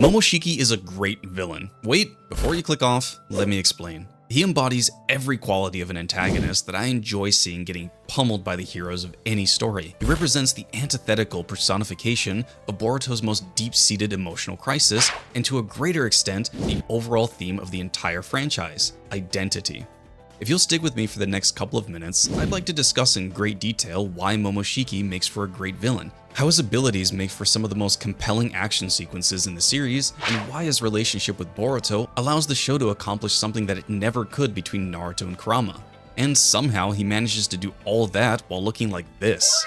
Momoshiki is a great villain. Wait, before you click off, let me explain. He embodies every quality of an antagonist that I enjoy seeing getting pummeled by the heroes of any story. He represents the antithetical personification of Boruto's most deep-seated emotional crisis, and to a greater extent, the overall theme of the entire franchise, identity. If you'll stick with me for the next couple of minutes, I'd like to discuss in great detail why Momoshiki makes for a great villain, how his abilities make for some of the most compelling action sequences in the series, and why his relationship with Boruto allows the show to accomplish something that it never could between Naruto and Kurama. And somehow he manages to do all that while looking like this.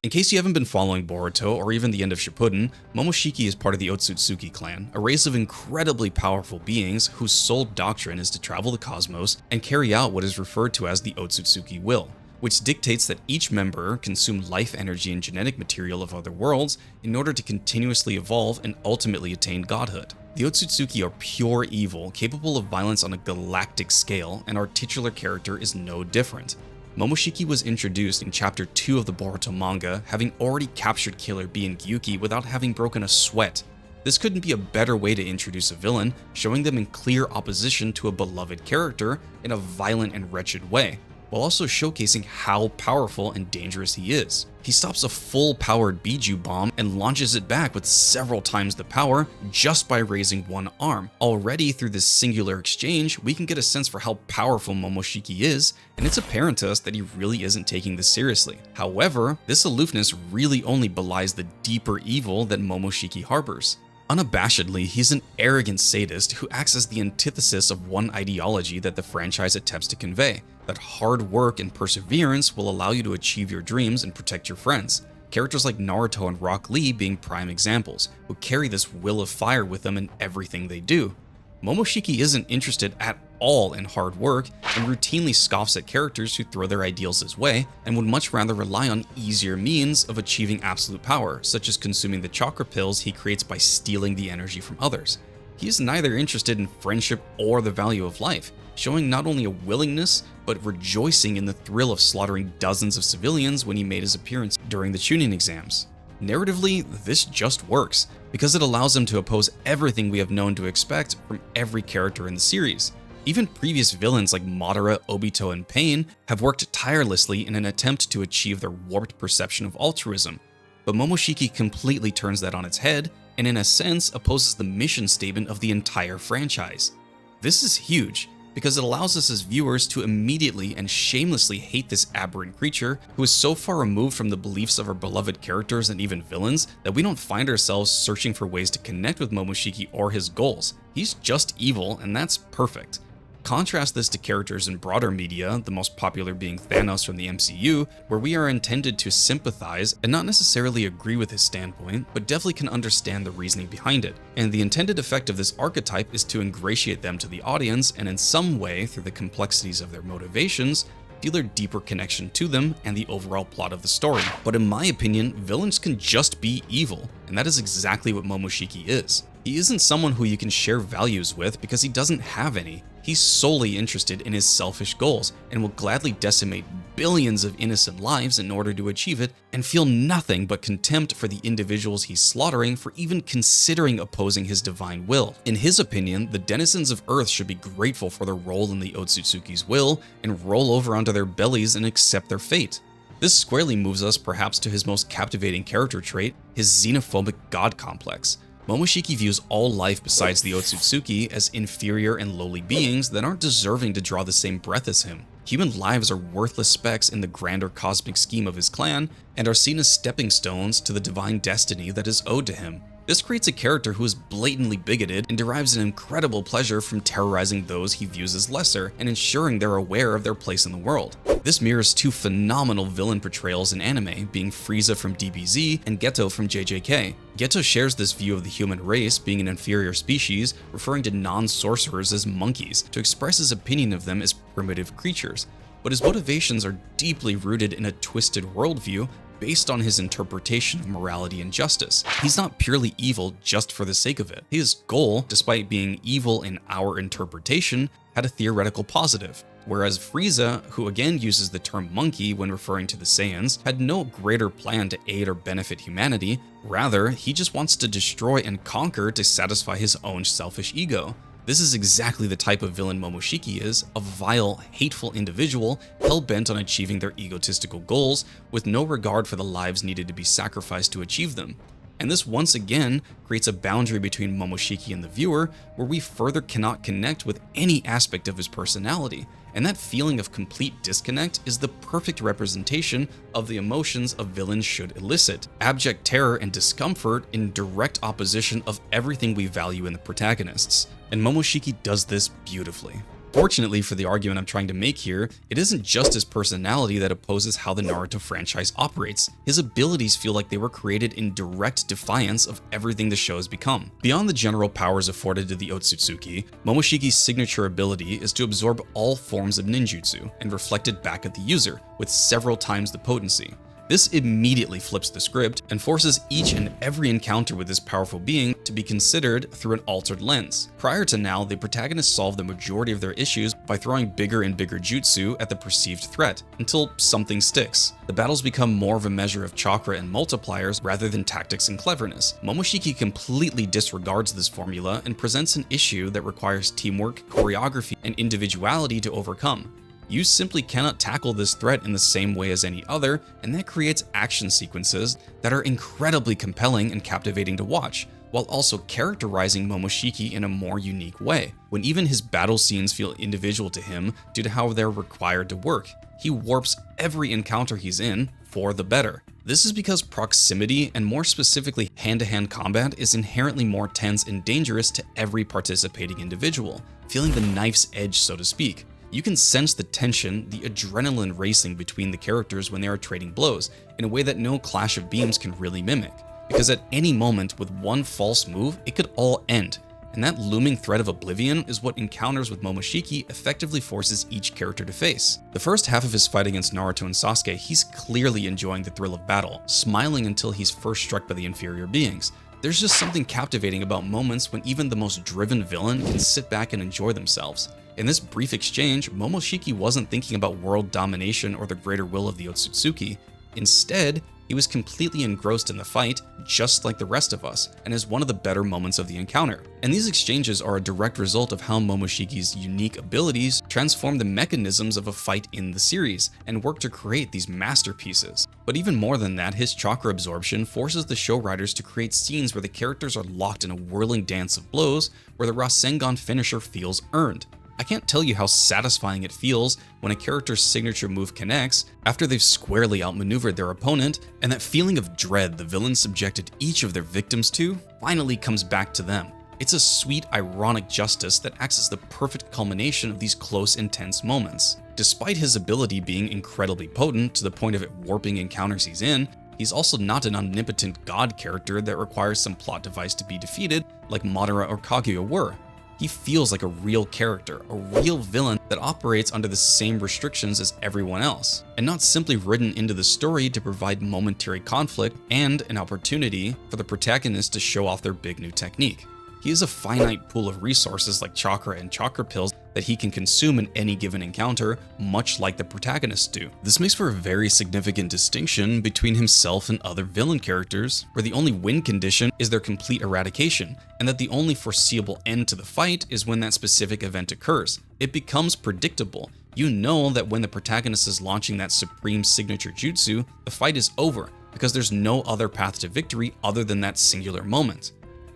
In case you haven't been following Boruto or even the end of Shippuden, Momoshiki is part of the Otsutsuki clan, a race of incredibly powerful beings whose sole doctrine is to travel the cosmos and carry out what is referred to as the Otsutsuki will, which dictates that each member consume life energy and genetic material of other worlds in order to continuously evolve and ultimately attain godhood. The Otsutsuki are pure evil, capable of violence on a galactic scale, and our titular character is no different. Momoshiki was introduced in chapter 2 of the Boruto manga, having already captured Killer Bee and Gyuki without having broken a sweat. This couldn't be a better way to introduce a villain, showing them in clear opposition to a beloved character in a violent and wretched way, while also showcasing how powerful and dangerous he is. He stops a full-powered Biju bomb and launches it back with several times the power just by raising one arm. Already through this singular exchange, we can get a sense for how powerful Momoshiki is, and it's apparent to us that he really isn't taking this seriously. However, this aloofness really only belies the deeper evil that Momoshiki harbors. Unabashedly, he's an arrogant sadist who acts as the antithesis of one ideology that the franchise attempts to convey, that hard work and perseverance will allow you to achieve your dreams and protect your friends. Characters like Naruto and Rock Lee being prime examples, who carry this will of fire with them in everything they do. Momoshiki isn't interested at all in hard work and routinely scoffs at characters who throw their ideals his way, and would much rather rely on easier means of achieving absolute power, such as consuming the chakra pills he creates by stealing the energy from others. He is neither interested in friendship or the value of life, showing not only a willingness, but rejoicing in the thrill of slaughtering dozens of civilians when he made his appearance during the Chunin exams. Narratively, this just works, because it allows him to oppose everything we have known to expect from every character in the series. Even previous villains like Madara, Obito, and Pain have worked tirelessly in an attempt to achieve their warped perception of altruism, but Momoshiki completely turns that on its head, and in a sense opposes the mission statement of the entire franchise. This is huge, because it allows us as viewers to immediately and shamelessly hate this aberrant creature who is so far removed from the beliefs of our beloved characters and even villains that we don't find ourselves searching for ways to connect with Momoshiki or his goals. He's just evil, and that's perfect. Contrast this to characters in broader media, the most popular being Thanos from the MCU, where we are intended to sympathize and not necessarily agree with his standpoint, but definitely can understand the reasoning behind it. And the intended effect of this archetype is to ingratiate them to the audience and in some way, through the complexities of their motivations, feel a deeper connection to them and the overall plot of the story. But in my opinion, villains can just be evil, and that is exactly what Momoshiki is. He isn't someone who you can share values with because he doesn't have any. He's solely interested in his selfish goals and will gladly decimate billions of innocent lives in order to achieve it, and feel nothing but contempt for the individuals he's slaughtering for even considering opposing his divine will. In his opinion, the denizens of Earth should be grateful for their role in the Otsutsuki's will and roll over onto their bellies and accept their fate. This squarely moves us perhaps to his most captivating character trait, his Xenophobic God Complex. Momoshiki views all life besides the Otsutsuki as inferior and lowly beings that aren't deserving to draw the same breath as him. Human lives are worthless specks in the grander cosmic scheme of his clan, and are seen as stepping stones to the divine destiny that is owed to him. This creates a character who is blatantly bigoted and derives an incredible pleasure from terrorizing those he views as lesser and ensuring they're aware of their place in the world. This mirrors two phenomenal villain portrayals in anime, being Frieza from DBZ and Geto from JJK. Geto shares this view of the human race being an inferior species, referring to non-sorcerers as monkeys, to express his opinion of them as primitive creatures. But his motivations are deeply rooted in a twisted worldview based on his interpretation of morality and justice. He's not purely evil just for the sake of it. His goal, despite being evil in our interpretation, had a theoretical positive. Whereas Frieza, who again uses the term monkey when referring to the Saiyans, had no greater plan to aid or benefit humanity. Rather, he just wants to destroy and conquer to satisfy his own selfish ego. This is exactly the type of villain Momoshiki is, a vile, hateful individual hell-bent on achieving their egotistical goals with no regard for the lives needed to be sacrificed to achieve them. And this once again creates a boundary between Momoshiki and the viewer where we further cannot connect with any aspect of his personality. And that feeling of complete disconnect is the perfect representation of the emotions a villain should elicit. Abject terror and discomfort in direct opposition of everything we value in the protagonists. And Momoshiki does this beautifully. Fortunately for the argument I'm trying to make here, it isn't just his personality that opposes how the Naruto franchise operates. His abilities feel like they were created in direct defiance of everything the show has become. Beyond the general powers afforded to the Otsutsuki, Momoshiki's signature ability is to absorb all forms of ninjutsu and reflect it back at the user, with several times the potency. This immediately flips the script and forces each and every encounter with this powerful being to be considered through an altered lens. Prior to now, the protagonists solve the majority of their issues by throwing bigger and bigger jutsu at the perceived threat, until something sticks. The battles become more of a measure of chakra and multipliers rather than tactics and cleverness. Momoshiki completely disregards this formula and presents an issue that requires teamwork, choreography, and individuality to overcome. You simply cannot tackle this threat in the same way as any other, and that creates action sequences that are incredibly compelling and captivating to watch, while also characterizing Momoshiki in a more unique way. When even his battle scenes feel individual to him due to how they're required to work, he warps every encounter he's in for the better. This is because proximity, and more specifically hand-to-hand combat, is inherently more tense and dangerous to every participating individual, feeling the knife's edge, so to speak. You can sense the tension, the adrenaline racing between the characters when they are trading blows, in a way that no clash of beams can really mimic. Because at any moment, with one false move, it could all end. And that looming threat of oblivion is what encounters with Momoshiki effectively forces each character to face. The first half of his fight against Naruto and Sasuke, he's clearly enjoying the thrill of battle, smiling until he's first struck by the inferior beings. There's just something captivating about moments when even the most driven villain can sit back and enjoy themselves. In this brief exchange, Momoshiki wasn't thinking about world domination or the greater will of the Otsutsuki. Instead, he was completely engrossed in the fight, just like the rest of us, and is one of the better moments of the encounter. And these exchanges are a direct result of how Momoshiki's unique abilities transform the mechanisms of a fight in the series, and work to create these masterpieces. But even more than that, his chakra absorption forces the show writers to create scenes where the characters are locked in a whirling dance of blows, where the Rasengan finisher feels earned. I can't tell you how satisfying it feels when a character's signature move connects after they've squarely outmaneuvered their opponent, and that feeling of dread the villain subjected each of their victims to finally comes back to them. It's a sweet, ironic justice that acts as the perfect culmination of these close, intense moments. Despite his ability being incredibly potent to the point of it warping encounters he's in, he's also not an omnipotent god character that requires some plot device to be defeated like Madara or Kaguya were. He feels like a real character, a real villain that operates under the same restrictions as everyone else, and not simply written into the story to provide momentary conflict and an opportunity for the protagonist to show off their big new technique. He has a finite pool of resources like chakra and chakra pills that he can consume in any given encounter, much like the protagonists do. This makes for a very significant distinction between himself and other villain characters, where the only win condition is their complete eradication, and that the only foreseeable end to the fight is when that specific event occurs. It becomes predictable. You know that when the protagonist is launching that supreme signature jutsu, the fight is over, because there's no other path to victory other than that singular moment.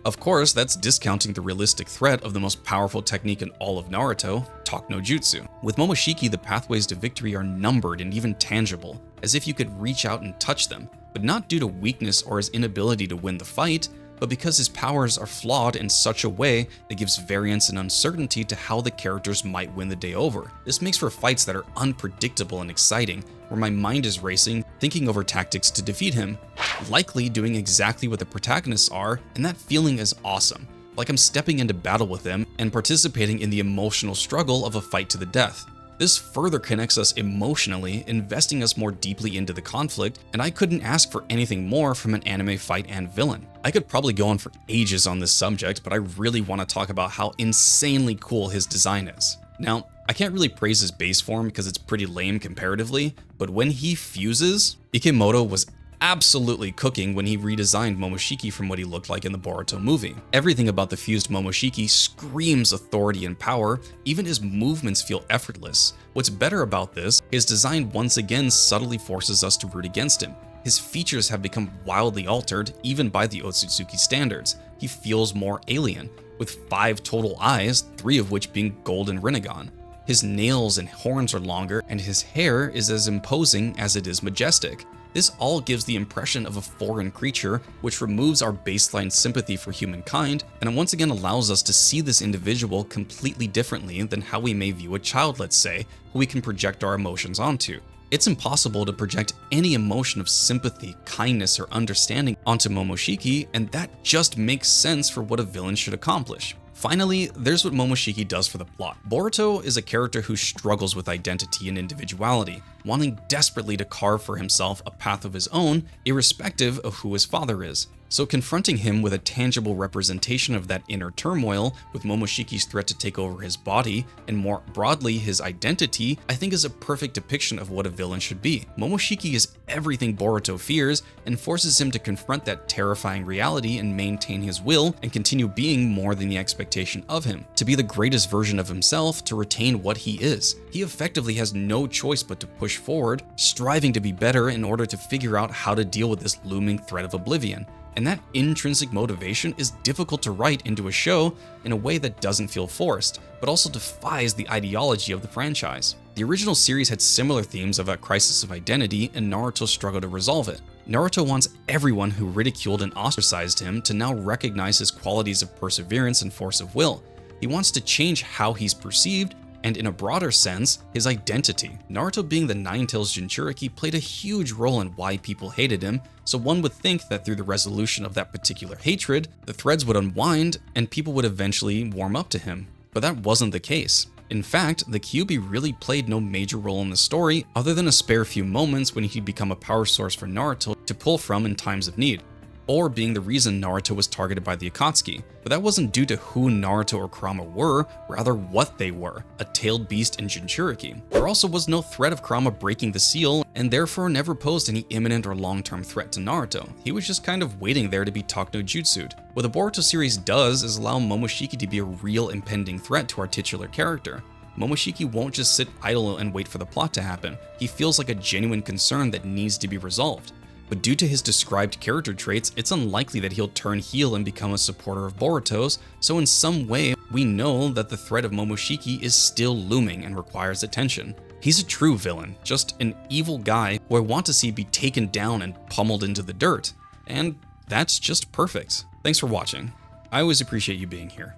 Of course, that's discounting the realistic threat of the most powerful technique in all of Naruto, Talk no Jutsu. With Momoshiki, the pathways to victory are numbered and even tangible, as if you could reach out and touch them, but not due to weakness or his inability to win the fight, but because his powers are flawed in such a way that gives variance and uncertainty to how the characters might win the day over. This makes for fights that are unpredictable and exciting, where my mind is racing, thinking over tactics to defeat him, likely doing exactly what the protagonists are, and that feeling is awesome. Like I'm stepping into battle with them and participating in the emotional struggle of a fight to the death. This further connects us emotionally, investing us more deeply into the conflict, and I couldn't ask for anything more from an anime fight and villain. I could probably go on for ages on this subject, but I really want to talk about how insanely cool his design is. Now, I can't really praise his base form because it's pretty lame comparatively, but when he fuses, Ikemoto was absolutely cooking when he redesigned Momoshiki from what he looked like in the Boruto movie. Everything about the fused Momoshiki screams authority and power, even his movements feel effortless. What's better about this, his design once again subtly forces us to root against him. His features have become wildly altered, even by the Otsutsuki standards. He feels more alien, with 5 total eyes, 3 of which being gold and Rinnegan. His nails and horns are longer, and his hair is as imposing as it is majestic. This all gives the impression of a foreign creature, which removes our baseline sympathy for humankind, and it once again allows us to see this individual completely differently than how we may view a child, let's say, who we can project our emotions onto. It's impossible to project any emotion of sympathy, kindness, or understanding onto Momoshiki, and that just makes sense for what a villain should accomplish. Finally, there's what Momoshiki does for the plot. Boruto is a character who struggles with identity and individuality, wanting desperately to carve for himself a path of his own, irrespective of who his father is. So confronting him with a tangible representation of that inner turmoil, with Momoshiki's threat to take over his body, and more broadly his identity, I think is a perfect depiction of what a villain should be. Momoshiki is everything Boruto fears, and forces him to confront that terrifying reality and maintain his will, and continue being more than the expectation of him. To be the greatest version of himself, to retain what he is. He effectively has no choice but to push forward, striving to be better in order to figure out how to deal with this looming threat of oblivion. And that intrinsic motivation is difficult to write into a show in a way that doesn't feel forced, but also defies the ideology of the franchise. The original series had similar themes of a crisis of identity, and Naruto struggled to resolve it. Naruto wants everyone who ridiculed and ostracized him to now recognize his qualities of perseverance and force of will. He wants to change how he's perceived, and in a broader sense, his identity. Naruto being the Nine-Tails Jinchuriki played a huge role in why people hated him, so one would think that through the resolution of that particular hatred, the threads would unwind and people would eventually warm up to him. But that wasn't the case. In fact, the Kyuubi really played no major role in the story other than a spare few moments when he'd become a power source for Naruto to pull from in times of need, or being the reason Naruto was targeted by the Akatsuki. But that wasn't due to who Naruto or Kurama were, rather what they were, a tailed beast in Jinchuriki. There also was no threat of Kurama breaking the seal, and therefore never posed any imminent or long-term threat to Naruto. He was just kind of waiting there to be Talk no Jutsu'd. What the Boruto series does is allow Momoshiki to be a real impending threat to our titular character. Momoshiki won't just sit idle and wait for the plot to happen. He feels like a genuine concern that needs to be resolved. But due to his described character traits, it's unlikely that he'll turn heel and become a supporter of Boruto's, so in some way, we know that the threat of Momoshiki is still looming and requires attention. He's a true villain, just an evil guy who I want to see be taken down and pummeled into the dirt. And that's just perfect. Thanks for watching. I always appreciate you being here.